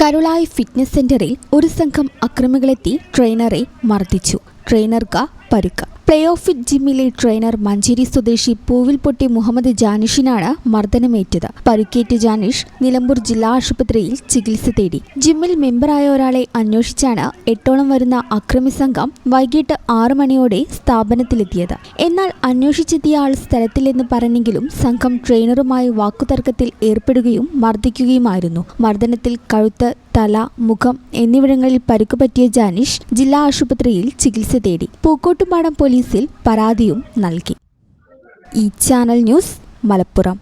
Karulai fitness സെന്ററിൽ ഒരു സംഘം അക്രമികളെത്തി ട്രെയിനറെ മർദ്ദിച്ചു. ട്രെയിനർക്ക് പരുക്ക്. പ്ലേ ഓഫ് ഫിറ്റ് ജിമ്മിലെ ട്രെയിനർ മഞ്ചേരി സ്വദേശി പൂവിൽപൊട്ടി മുഹമ്മദ് ജാനിഷിനാണ് മർദ്ദനമേറ്റത്. പരുക്കേറ്റ ജാനിഷ് നിലമ്പൂർ ജില്ലാ ആശുപത്രിയിൽ ചികിത്സ തേടി. ജിമ്മിൽ മെമ്പറായ ഒരാളെ അന്വേഷിച്ചാണ് 8ഓളം വരുന്ന അക്രമി സംഘം വൈകിട്ട് 6 മണിയോടെ സ്ഥാപനത്തിലെത്തിയത്. എന്നാൽ അന്വേഷിച്ചെത്തിയ ആൾ സ്ഥലത്തില്ലെന്ന് പറഞ്ഞെങ്കിലും സംഘം ട്രെയിനറുമായി വാക്കുതർക്കത്തിൽ ഏർപ്പെടുകയും മർദ്ദിക്കുകയുമായിരുന്നു. മർദ്ദനത്തിൽ കഴുത്ത്, തല, മുഖം എന്നിവിടങ്ങളിൽ പരുക്കുപറ്റിയ ജാനിഷ് ജില്ലാ ആശുപത്രിയിൽ ചികിത്സ തേടി. പൂക്കോട്ടുംപാടം പോലീസിൽ പരാതിയും നൽകി. ഈ ചാനൽ ന്യൂസ്, മലപ്പുറം.